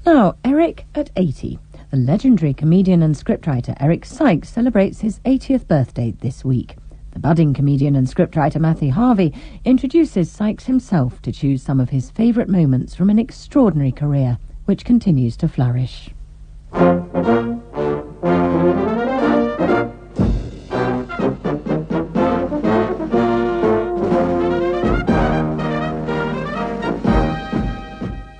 Now, Eric at 80. The legendary comedian and scriptwriter Eric Sykes celebrates his 80th birthday this week. The budding comedian and scriptwriter Matthew Harvey introduces Sykes himself to choose some of his favourite moments from an extraordinary career, which continues to flourish.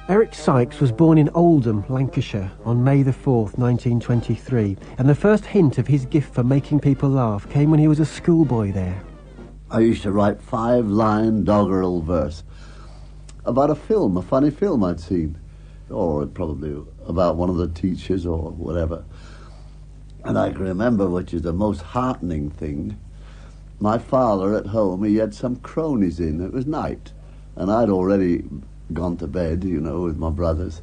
Eric Sykes was born in Oldham, Lancashire, on May the 4th, 1923, and the first hint of his gift for making people laugh came when he was a schoolboy there. I used to write 5-line doggerel verse about a funny film I'd seen, or probably about one of the teachers or whatever. And I can remember, which is the most heartening thing, my father at home, he had some cronies in. It was night, and I'd already gone to bed, with my brothers.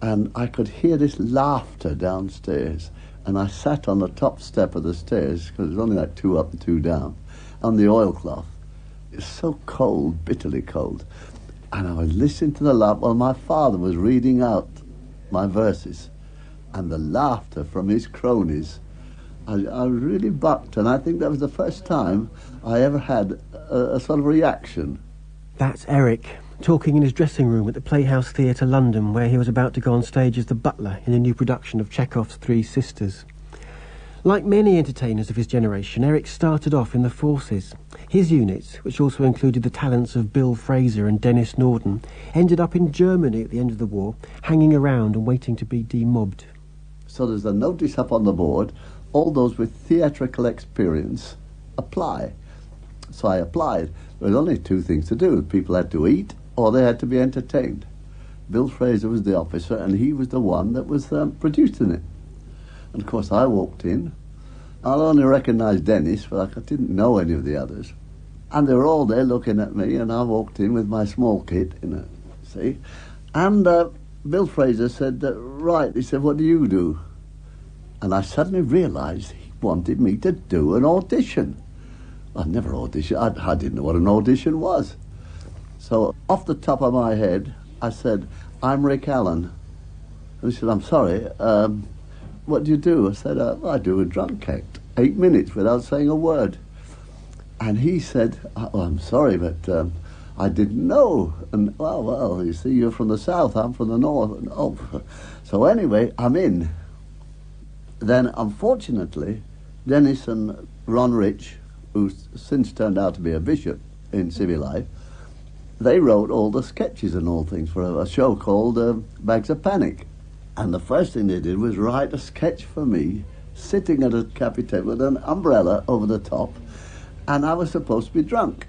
And I could hear this laughter downstairs. And I sat on the top step of the stairs, because it was only like 2 up and 2 down, on the oilcloth. It was so cold, bitterly cold. And I was listening to the laugh while my father was reading out my verses. And the laughter from his cronies, I was really bucked. And I think that was the first time I ever had a sort of reaction. That's Eric, talking in his dressing room at the Playhouse Theatre, London, where he was about to go on stage as the butler in a new production of Chekhov's Three Sisters. Like many entertainers of his generation, Eric started off in the forces. His unit, which also included the talents of Bill Fraser and Dennis Norden, ended up in Germany at the end of the war, hanging around and waiting to be demobbed. So there's a notice up on the board, all those with theatrical experience apply. So I applied. There was only 2 things to do. People had to eat or they had to be entertained. Bill Fraser was the officer, and he was the one that was producing it. And of course I walked in. I only recognised Dennis, but I didn't know any of the others. And they were all there looking at me, and I walked in with my small kit, see. And Bill Fraser said, right, he said, what do you do? And I suddenly realised he wanted me to do an audition. I'd never auditioned. I didn't know what an audition was. So off the top of my head, I said, I'm Rick Allen. And he said, I'm sorry, what do you do? I said, I do a drunk act, 8 minutes without saying a word. And he said, I'm sorry, but I didn't know. And, well, you see, you're from the south, I'm from the north. And, so anyway, I'm in. Then, unfortunately, Dennis and Ron Rich, who's since turned out to be a bishop in civil life, they wrote all the sketches and all things for a show called Bags of Panic. And the first thing they did was write a sketch for me, sitting at a cafe table with an umbrella over the top, and I was supposed to be drunk.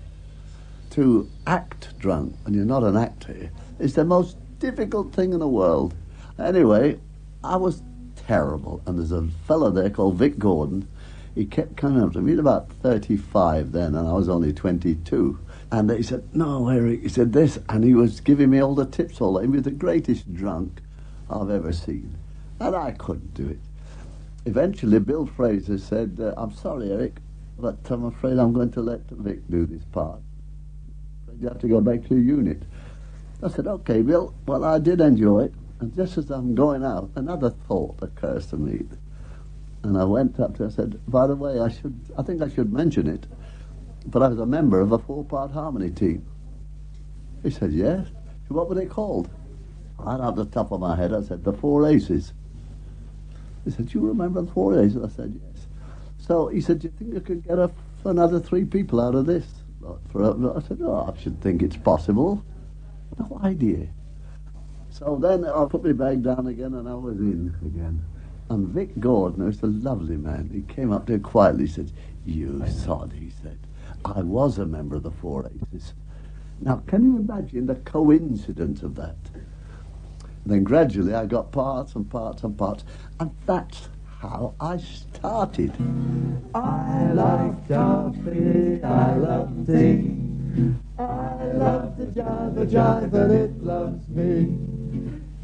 To act drunk, when you're not an actor, is the most difficult thing in the world. Anyway, I was terrible, and there's a fellow there called Vic Gordon. He kept coming up to me. He was about 35 then, and I was only 22. And he said, no, Eric, he said this, and he was giving me all the tips, all that. He was the greatest drunk I've ever seen. And I couldn't do it. Eventually, Bill Fraser said, I'm sorry, Eric, but I'm afraid I'm going to let Vic do this part. You have to go back to your unit. I said, okay, Bill, well, I did enjoy it. And just as I'm going out, another thought occurs to me. And I went up to him and said, by the way, I think I should mention it, but I was a member of a 4-part harmony team. He said, yes? What were they called? Right off the top of my head, I said, the Four Aces. He said, do you remember the Four Aces? I said, yes. So he said, do you think you could get another 3 people out of this? I said, I should think it's possible. No idea. So then I put my bag down again and I was in again. And Vic Gordon, who's a lovely man, he came up there quietly, he said, you sod, he said. I was a member of the Four Aces. Now, can you imagine the coincidence of that? And then gradually I got parts and parts and parts, and that's how I started. I like coffee, I love tea, I love the jive and it loves me.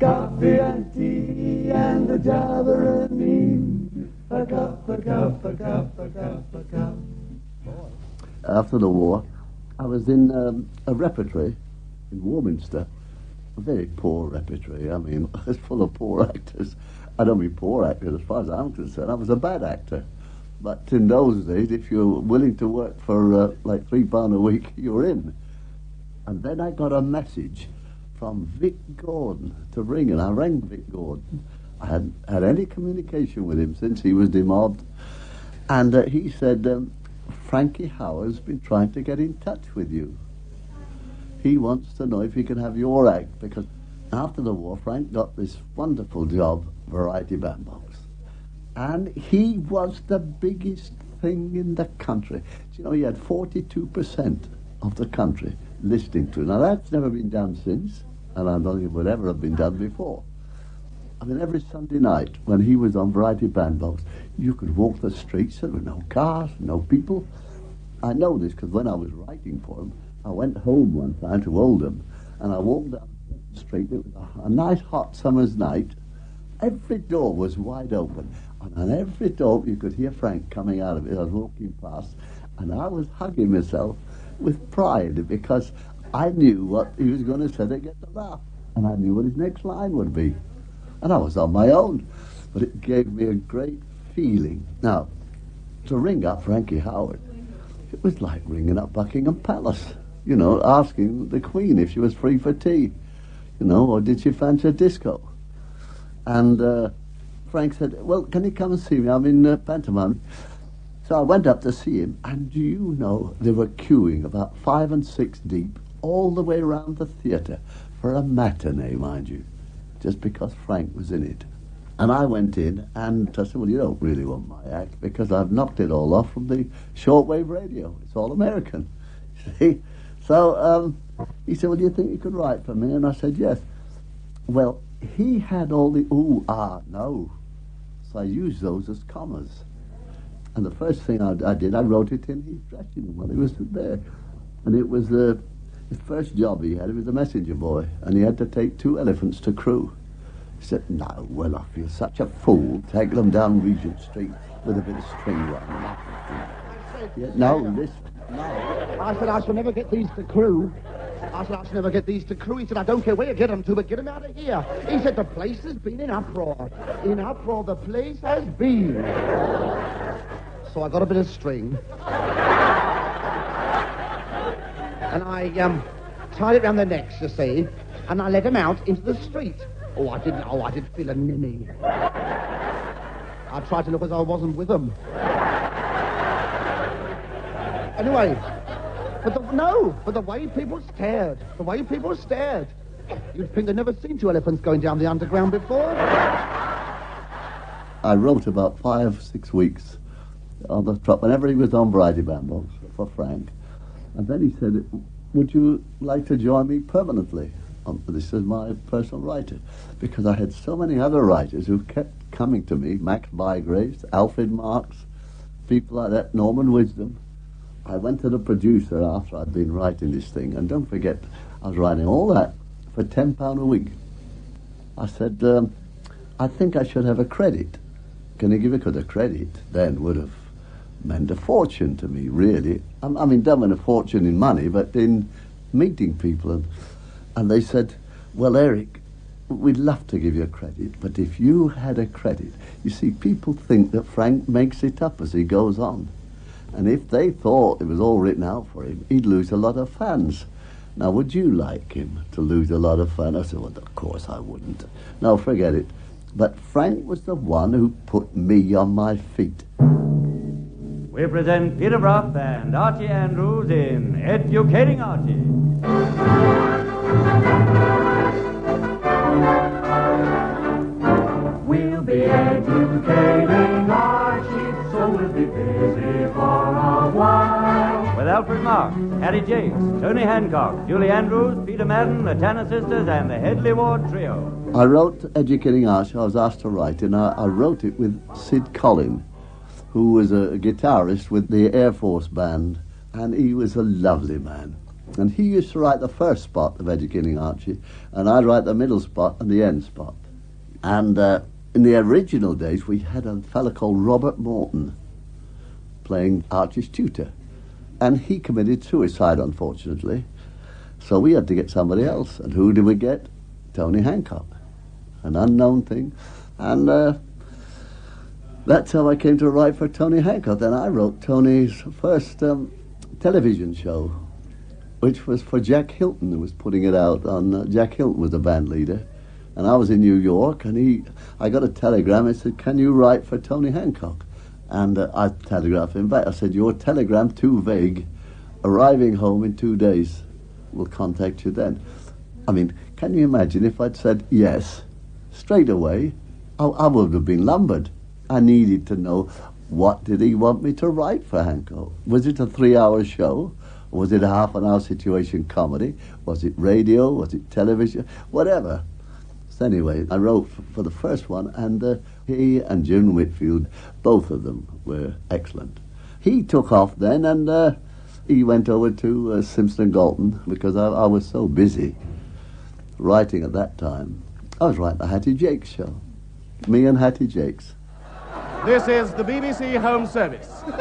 Coffee and tea and the jabber and me. A cup, a cup, a cup, a cup, a cup. After the war, I was in a repertory in Warminster a very poor repertory. I mean, it's full of poor actors. I don't mean poor actors as far as I'm concerned. I was a bad actor. But in those days, if you were willing to work for like £3 a week, you were in. And then I got a message from Vic Gordon to ring, and I rang Vic Gordon. I hadn't had any communication with him since he was demobbed. And he said, Frankie Howard's been trying to get in touch with you. He wants to know if he can have your act, because after the war, Frank got this wonderful job, Variety Bandbox. And he was the biggest thing in the country. You know, he had 42% of the country listening to. Now, that's never been done since, and I don't think it would ever have been done before. I mean, every Sunday night, when he was on Variety Bandbox, you could walk the streets. There were no cars, no people. I know this because when I was writing for him, I went home one time to Oldham, and I walked down the street. It was a nice hot summer's night. Every door was wide open, and on every door you could hear Frank coming out of it. I was walking past, and I was hugging myself with pride because I knew what he was going to say to get the laugh, and I knew what his next line would be. And I was on my own, but it gave me a great feeling. Now, to ring up Frankie Howard, it was like ringing up Buckingham Palace, you know, asking the Queen if she was free for tea, you know, or did she fancy a disco? And Frank said, well, can you come and see me? I'm in pantomime. So I went up to see him, and do you know, they were queuing about 5 and 6 deep all the way around the theatre for a matinee, mind you, just because Frank was in it. And I went in, and I said, well, you don't really want my act, because I've knocked it all off from the shortwave radio. It's all American, see? So he said, well, do you think you could write for me? And I said, yes. Well, he had all the ooh, ah, no. So I used those as commas. And the first thing I did, I wrote it in his dressing room while he was there. And it was his first job he had. He was a messenger boy, and he had to take 2 elephants to Crewe. He said, no, well, I feel such a fool taking them down Regent Street with a bit of string around. Yeah, no, listen, no. I said, I shall never get these to Crewe. I said, I shall never get these to Crewe. He said, I don't care where you get them to, but get them out of here. He said, the place has been in uproar. In uproar, the place has been. So I got a bit of string. And I tied it round their necks, you see, and I led them out into the street. Oh, I did feel a ninny. I tried to look as though I wasn't with them. Anyway, but the way people stared. You'd think they'd never seen 2 elephants going down the underground before. I wrote about 5, 6 weeks on the trot whenever he was on Variety Bandbox for Frank. And then he said, would you like to join me permanently? This is my personal writer. Because I had so many other writers who kept coming to me, Max Bygraves, Alfred Marks, people like that, Norman Wisdom. I went to the producer after I'd been writing this thing, and don't forget, I was writing all that for £10 a week. I said, I think I should have a credit. Can you give it? Because a credit then would have meant a fortune to me, really. I mean, don't mean a fortune in money, but in meeting people. And they said, well, Eric, we'd love to give you a credit, but if you had a credit, you see, people think that Frank makes it up as he goes on. And if they thought it was all written out for him, he'd lose a lot of fans. Now, would you like him to lose a lot of fans? I said, well, of course I wouldn't. No, forget it. But Frank was the one who put me on my feet. We present Peter Brough and Archie Andrews in Educating Archie. We'll be educating Archie, so we'll be busy for a while. With Alfred Marks, Harry Jakes, Tony Hancock, Julie Andrews, Peter Madden, the Tanner Sisters, and the Headley Ward Trio. I wrote Educating Archie. I was asked to write, and I wrote it with Sid Collin, who was a guitarist with the Air Force Band, and he was a lovely man. And he used to write the first spot of Educating Archie, and I'd write the middle spot and the end spot. And in the original days, we had a fellow called Robert Morton playing Archie's tutor. And he committed suicide, unfortunately. So we had to get somebody else. And who did we get? Tony Hancock, an unknown thing. And that's how I came to write for Tony Hancock. Then I wrote Tony's first television show, which was for Jack Hilton, who was putting it out on... Jack Hilton was the band leader. And I was in New York, and I got a telegram. It said, "Can you write for Tony Hancock?" And I telegraphed him back. I said, "Your telegram too vague. Arriving home in 2 days. We'll contact you then." I mean, can you imagine if I'd said yes straight away? I would have been lumbered. I needed to know, what did he want me to write for Hancock? Was it a 3-hour show? Was it a half-an-hour situation comedy? Was it radio? Was it television? Whatever. So anyway, I wrote for the first one, and he and Jim Whitfield, both of them were excellent. He took off then, and he went over to Simpson & Galton, because I was so busy writing at that time. I was writing the Hattie Jakes show. Me and Hattie Jakes. This is the BBC Home Service. Did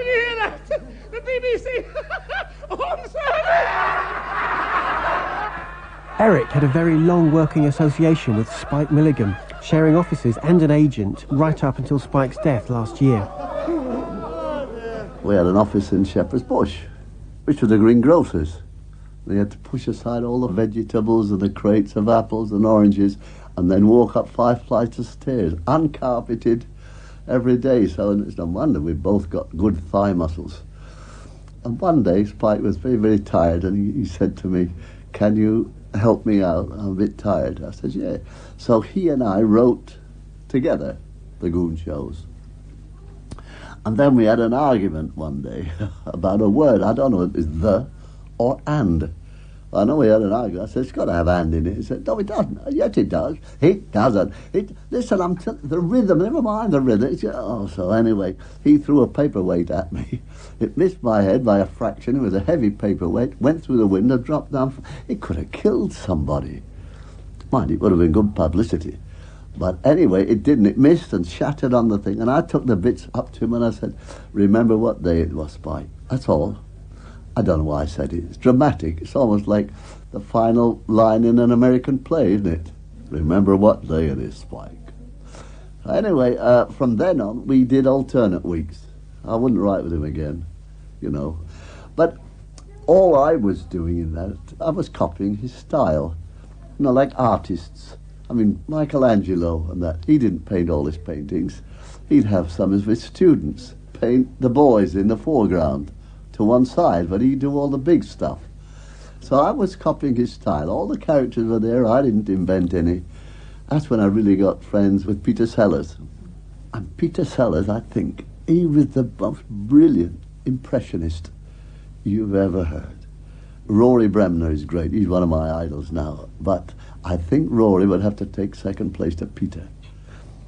you hear that? The BBC Home Service! Eric had a very long working association with Spike Milligan, sharing offices and an agent right up until Spike's death last year. We had an office in Shepherd's Bush, which was the greengrocers. They had to push aside all the vegetables and the crates of apples and oranges, and then walk up 5 flights of stairs, uncarpeted, every day. So it's no wonder we both got good thigh muscles. And one day Spike was very, very tired, and he said to me, "Can you help me out? I'm a bit tired." I said, "Yeah." So he and I wrote together the Goon shows. And then we had an argument one day about a word. I don't know if it's the or and. I know we had an argument. I said, "It's got to have and in it." He said, "No, it doesn't." "Yes, it does." "It doesn't. Listen, the rhythm, never mind the rhythm." So anyway, he threw a paperweight at me. It missed my head by a fraction. It was a heavy paperweight, went through the window, dropped down. It could have killed somebody. Mind, it would have been good publicity. But anyway, it didn't. It missed and shattered on the thing. And I took the bits up to him and I said, "Remember what day it was, Spike." That's all. I don't know why I said it. It's dramatic. It's almost like the final line in an American play, isn't it? "Remember what day it is, Spike." Anyway, from then on, we did alternate weeks. I wouldn't write with him again, you know. But all I was doing in that, I was copying his style. You know, like artists. I mean, Michelangelo and that, he didn't paint all his paintings. He'd have some of his students paint the boys in the foreground to one side, but he'd do all the big stuff. So I was copying his style. All the characters were there. I didn't invent any. That's when I really got friends with Peter Sellers. And Peter Sellers, I think, he was the most brilliant impressionist you've ever heard. Rory Bremner is great. He's one of my idols now. But I think Rory would have to take second place to Peter.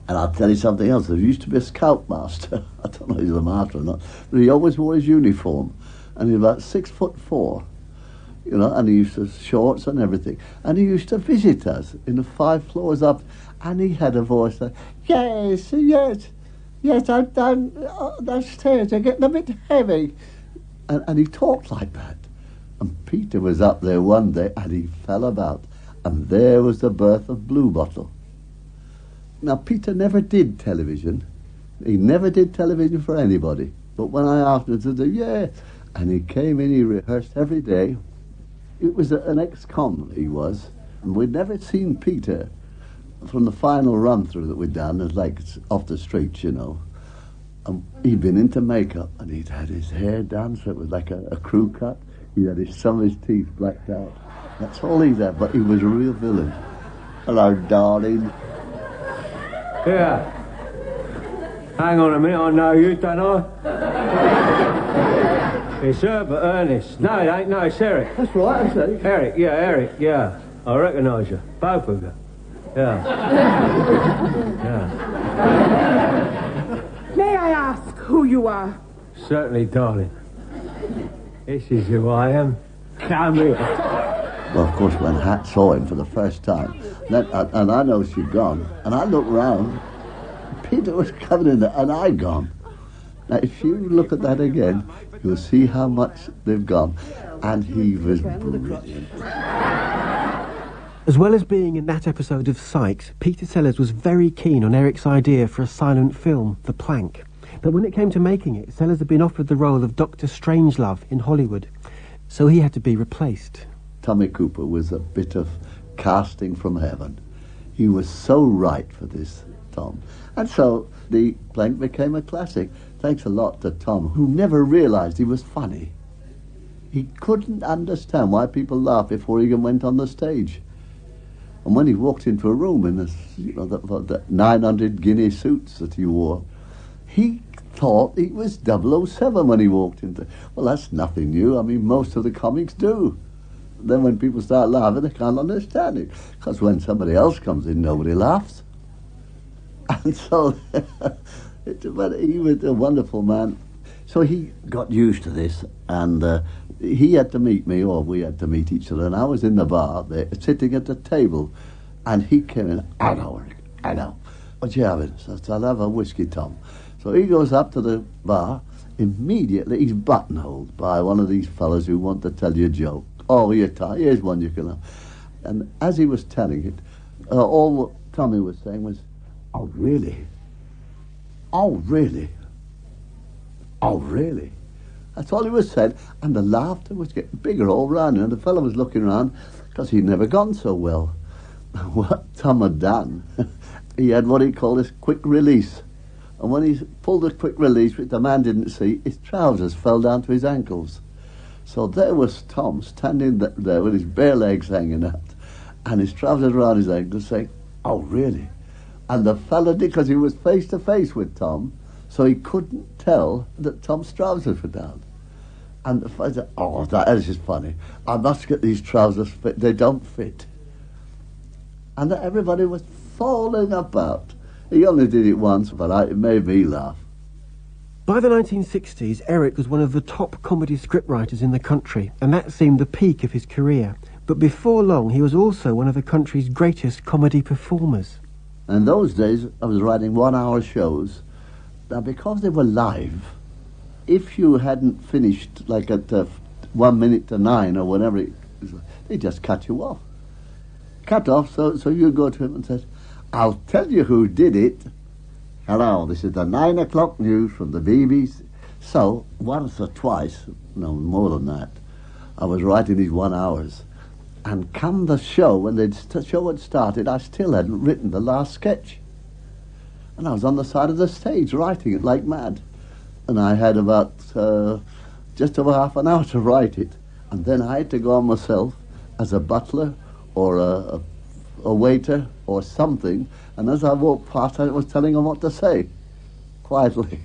And I'll tell you something else. There used to be a scoutmaster. I don't know if he's a master or not, but he always wore his uniform. And he's about 6'4", you know, and he used to shorts and everything. And he used to visit us in the 5 floors up, and he had a voice like, yes, I'm down those stairs, they're getting a bit heavy. And he talked like that. And Peter was up there one day, and he fell about. And there was the birth of Blue Bottle. Now, Peter never did television. He never did television for anybody. But when I asked him to do, yeah. And he came in, he rehearsed every day. It was an ex-con, he was. And we'd never seen Peter from the final run-through that we'd done. It was like off the streets, you know. And he'd been into makeup, and he'd had his hair done, so it was like a crew cut. He had some of his teeth blacked out. That's all he'd had, but he was a real villain. "Hello, darling." Yeah. Hang on a minute, I know you, don't I? It's Herbert Ernest. No, it ain't. No, it's Eric. That's right, I say. Eric, yeah. I recognise you. Both of you. Yeah. Yeah. May I ask who you are? Certainly, darling. This is who I am. Come here. Well, of course, when Hat saw him for the first time, and I know she'd gone, and I looked round, Peter was coming in there, and I'd gone. Now, if you look at that again, you'll see how much they've gone. And he was brilliant. As well as being in that episode of Sykes, Peter Sellers was very keen on Eric's idea for a silent film, The Plank. But when it came to making it, Sellers had been offered the role of Dr. Strangelove in Hollywood, so he had to be replaced. Tommy Cooper was a bit of casting from heaven. He was so right for this, Tom. And so The Plank became a classic. Thanks a lot to Tom, who never realised he was funny. He couldn't understand why people laughed before he even went on the stage. And when he walked into a room in the 900 guinea suits that he wore, he thought he was 007 when he walked into. Well, that's nothing new. I mean, most of the comics do. Then when people start laughing, they can't understand it. Because when somebody else comes in, nobody laughs. And so, but he was a wonderful man. So he got used to this, and he had to meet me, or we had to meet each other, and I was in the bar there, sitting at the table, and he came in, I know. What you having? So I said, I'll have a whiskey, Tom. So he goes up to the bar, immediately he's buttonholed by one of these fellas who want to tell you a joke. Oh, here's one you can have. And as he was telling it, all what Tommy was saying was, oh, really? Oh, really? Oh, really? That's all he was saying. And the laughter was getting bigger all round. And the fellow was looking around because he'd never gone so well. What Tom had done, he had what he called his quick release. And when he pulled the quick release, which the man didn't see, his trousers fell down to his ankles. So there was Tom standing there with his bare legs hanging out and his trousers around his ankles saying, oh, really? And the fella did, because he was face to face with Tom, so he couldn't tell that Tom's trousers were down. And the fella said, oh, that is just funny. I must get these trousers fit. They don't fit. And everybody was falling about. He only did it once, but it made me laugh. By the 1960s, Eric was one of the top comedy scriptwriters in the country, and that seemed the peak of his career. But before long, he was also one of the country's greatest comedy performers. In those days, I was writing 1 hour shows. Now, because they were live, if you hadn't finished, like at 1 minute to 9 or whatever, they just cut you off. Cut off, so you go to him and say, I'll tell you who did it. Hello, this is the 9 o'clock news from the BBC. So, once or twice, no more than that, I was writing these 1 hours. And come the show, when the show had started, I still hadn't written the last sketch. And I was on the side of the stage writing it like mad. And I had about just over half an hour to write it. And then I had to go on myself as a butler or a waiter or something. And as I walked past, I was telling them what to say, quietly.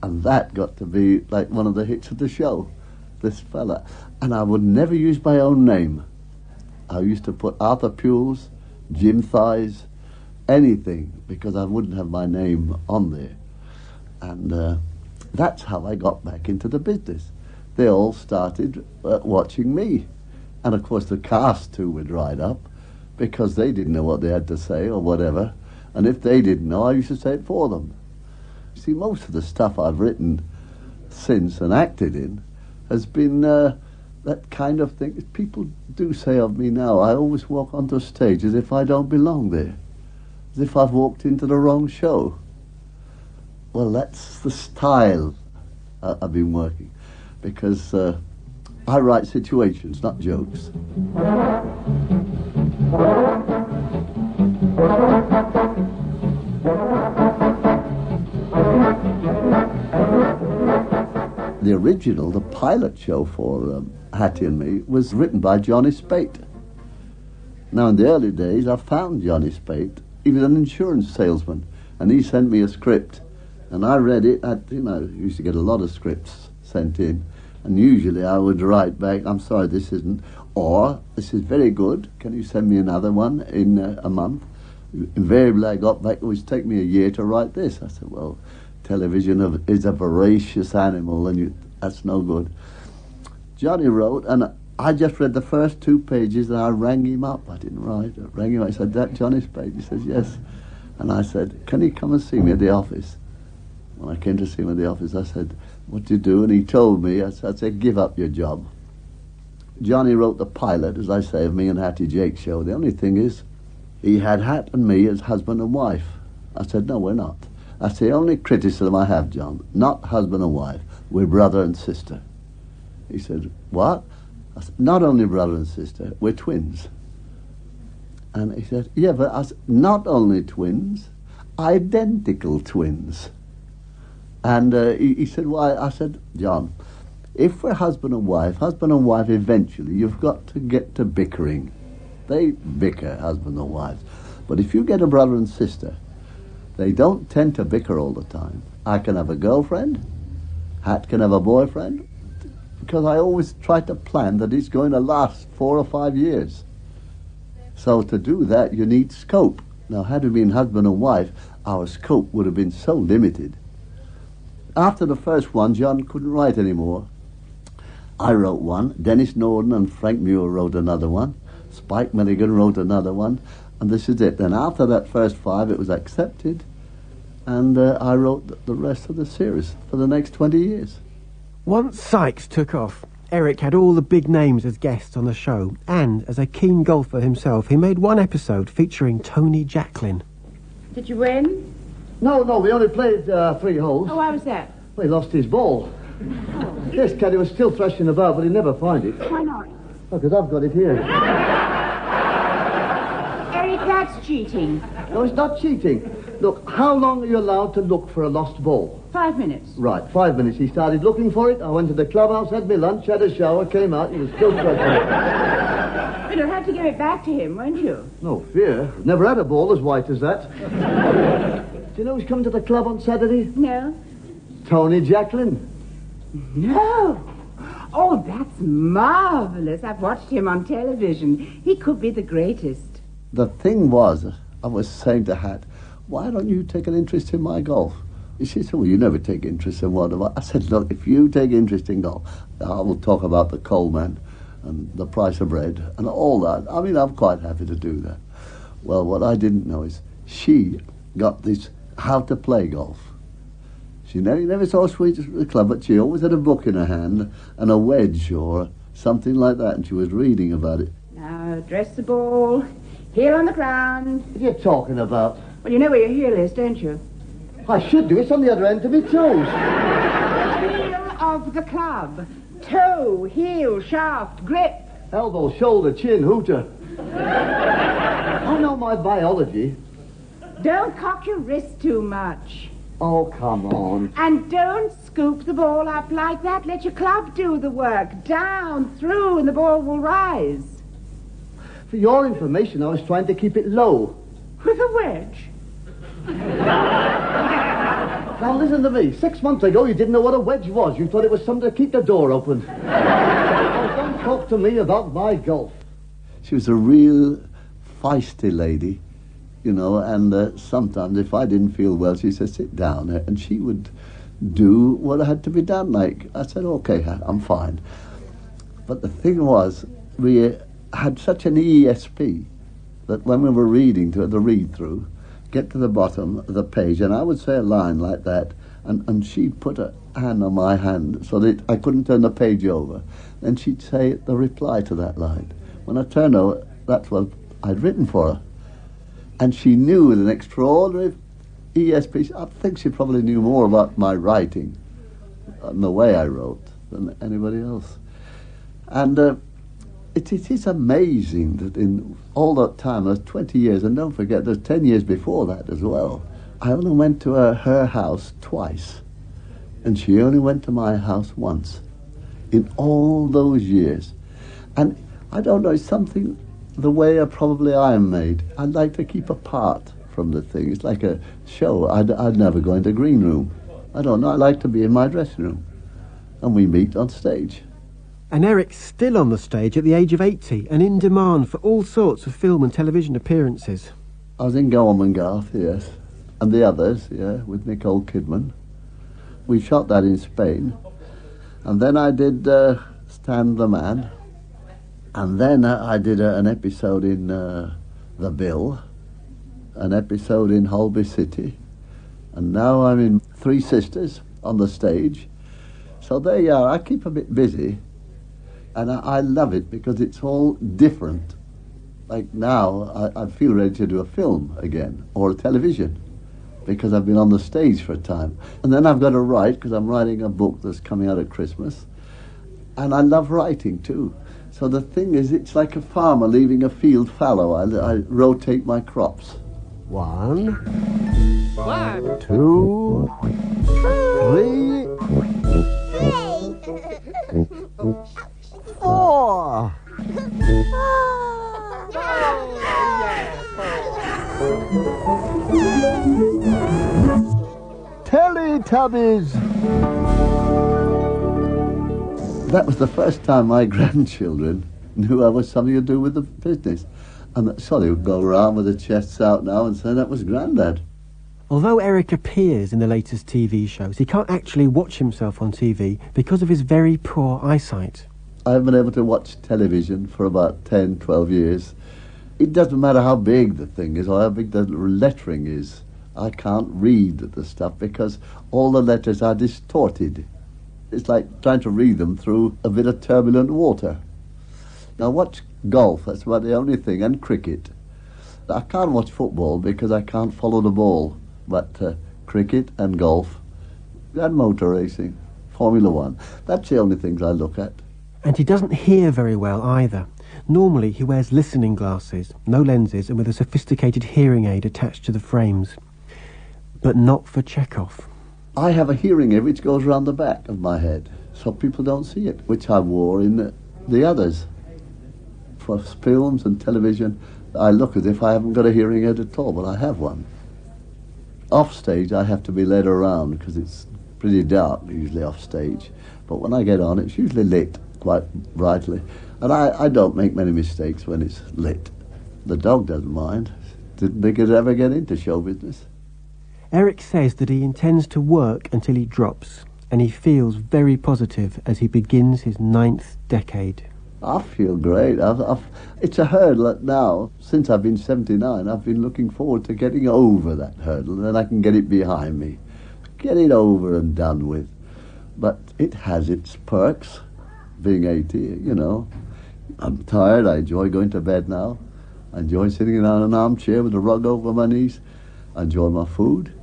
And that got to be like one of the hits of the show, this fella. And I would never use my own name. I used to put Arthur Pules, Jim Thighs, anything, because I wouldn't have my name on there. And that's how I got back into the business. They all started watching me. And of course the cast too would ride up, because they didn't know what they had to say or whatever. And if they didn't know, I used to say it for them. See, most of the stuff I've written since and acted in has been that kind of thing. People do say of me now, I always walk onto a stage as if I don't belong there, as if I've walked into the wrong show. Well, that's the style I've been working, because I write situations, not jokes. The original, the pilot show for Hattie and Me, was written by Johnny Spate. Now, in the early days, I found Johnny Spate. He was an insurance salesman, and he sent me a script, and I read it. I used to get a lot of scripts sent in, and usually I would write back, I'm sorry, this isn't, or this is very good, can you send me another one in a month? Invariably I got back, it would take me a year to write this. I said, well, television is a voracious animal, and that's no good. Johnny wrote, and I just read the first 2 pages, and I rang him up. I didn't write. I rang him up. I said, that Johnny Spade? He says, yes. And I said, can he come and see me at the office? When I came to see him in the office, I said, what do you do? And he told me, I said, give up your job. Johnny wrote the pilot, as I say, of me and Hattie Jake's show. The only thing is, he had Hat and me as husband and wife. I said, no, we're not. That's the only criticism I have, John. Not husband and wife. We're brother and sister. He said, what? I said, not only brother and sister, we're twins. And he said, yeah, but I said, not only twins, identical twins. And he said, why? I said, John, if we're husband and wife, eventually, you've got to get to bickering. They bicker, husband and wives. But if you get a brother and sister, they don't tend to bicker all the time. I can have a girlfriend, Hat can have a boyfriend, because I always try to plan that it's going to last 4 or 5 years. So to do that, you need scope. Now, had we been husband and wife, our scope would have been so limited. After the first one, John couldn't write anymore. I wrote one, Dennis Norden and Frank Muir wrote another one, Spike Milligan wrote another one, and this is it. Then after that first 5, it was accepted, and I wrote the rest of the series for the next 20 years. Once Sykes took off, Eric had all the big names as guests on the show, and as a keen golfer himself, he made one episode featuring Tony Jacklin. Did you win? No, we only played 3 holes. Oh, why was that? Well, he lost his ball. Yes, Caddy was still thrashing about, but he'd never find it. Why not? Oh, because I've got it here. Eric, that's cheating. No, it's not cheating. Look, how long are you allowed to look for a lost ball? 5 minutes. Right, 5 minutes. He started looking for it. I went to the clubhouse, had my lunch, had a shower, came out, he was still thrashing. But you'll have to give it back to him, won't you? No fear. Never had a ball as white as that. Do you know who's coming to the club on Saturday? No. Tony Jacklin. No. Oh, that's marvelous. I've watched him on television. He could be the greatest. The thing was, I was saying to Hat, why don't you take an interest in my golf? She said, well, you never take interest in one of us. I said, look, if you take interest in golf, I will talk about the Coleman and the price of bread and all that. I mean, I'm quite happy to do that. Well, what I didn't know is she got this how to play golf. She never saw Sweet at the club, but she always had a book in her hand and a wedge or something like that, and she was reading about it. Now, address the ball. Heel on the ground. What are you talking about? Well, you know where your heel is, don't you? I should do. It's on the other end of my toes. Heel of the club. Toe, heel, shaft, grip. Elbow, shoulder, chin, hooter. I know my biology. Don't cock your wrist too much. Oh, come on. And don't scoop the ball up like that. Let your club do the work. Down, through, and the ball will rise. For your information, I was trying to keep it low. With a wedge. Now, listen to me. 6 months ago, you didn't know what a wedge was. You thought it was something to keep the door open. Oh, don't talk to me about my golf. She was a real feisty lady, you know, and sometimes if I didn't feel well, she said, sit down, and she would do what had to be done. Like, I said, okay, I'm fine. But the thing was, we had such an ESP that when we were reading to the read-through, get to the bottom of the page, and I would say a line like that, and she'd put a hand on my hand so that I couldn't turn the page over. Then she'd say the reply to that line. When I turned over, that's what I'd written for her. And she knew with an extraordinary ESP. I think she probably knew more about my writing and the way I wrote than anybody else. And it is amazing that in all that time, there's 20 years, and don't forget, there's 10 years before that as well. I only went to her house twice, and she only went to my house once in all those years. And I don't know, it's something, the way I am made. I'd like to keep apart from the thing. It's like a show. I'd never go into the green room. I don't know, I like to be in my dressing room. And we meet on stage. And Eric's still on the stage at the age of 80 and in demand for all sorts of film and television appearances. I was in Gormengarth, yes, and the others, yeah, with Nicole Kidman. We shot that in Spain. And then I did Stand the Man. And then I did an episode in The Bill, an episode in Holby City, And now I'm in Three Sisters on the stage. So there you are. I keep a bit busy. And I love it because it's all different. Like now, I feel ready to do a film again, or a television, because I've been on the stage for a time. And then I've got to write, because I'm writing a book that's coming out at Christmas. And I love writing too. So the thing is, it's like a farmer leaving a field fallow. I rotate my crops. 1, 2, 3, 4. Teletubbies. That was the first time my grandchildren knew I was something to do with the business. And so they would go around with their chests out now and say that was Grandad. Although Eric appears in the latest TV shows, he can't actually watch himself on TV because of his very poor eyesight. I've been able to watch television for about 10, 12 years. It doesn't matter how big the thing is or how big the lettering is. I can't read the stuff because all the letters are distorted. It's like trying to read them through a bit of turbulent water. Now watch golf, that's about the only thing, and cricket. I can't watch football because I can't follow the ball, but cricket and golf and motor racing, Formula One, that's the only things I look at. And he doesn't hear very well either. Normally he wears listening glasses, no lenses, and with a sophisticated hearing aid attached to the frames. But not for Chekhov. I have a hearing aid which goes around the back of my head, so people don't see it, which I wore in the others. For films and television, I look as if I haven't got a hearing aid at all, but I have one. Off stage, I have to be led around because it's pretty dark usually off stage. But when I get on, it's usually lit quite brightly. And I don't make many mistakes when it's lit. The dog doesn't mind. Didn't think it'd ever get into show business. Eric says that he intends to work until he drops, and he feels very positive as he begins his 9th decade. I feel great. It's a hurdle now. Since I've been 79, I've been looking forward to getting over that hurdle, and then I can get it behind me. Get it over and done with. But it has its perks, being 80, you know. I'm tired. I enjoy going to bed now. I enjoy sitting in an armchair with a rug over my knees. I enjoy my food.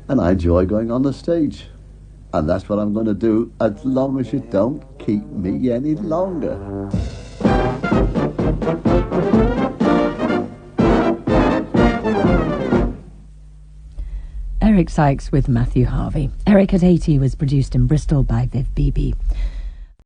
And I enjoy going on the stage. And that's what I'm going to do as long as you don't keep me any longer. Eric Sykes with Matthew Harvey. Eric at 80 was produced in Bristol by Viv Beebe.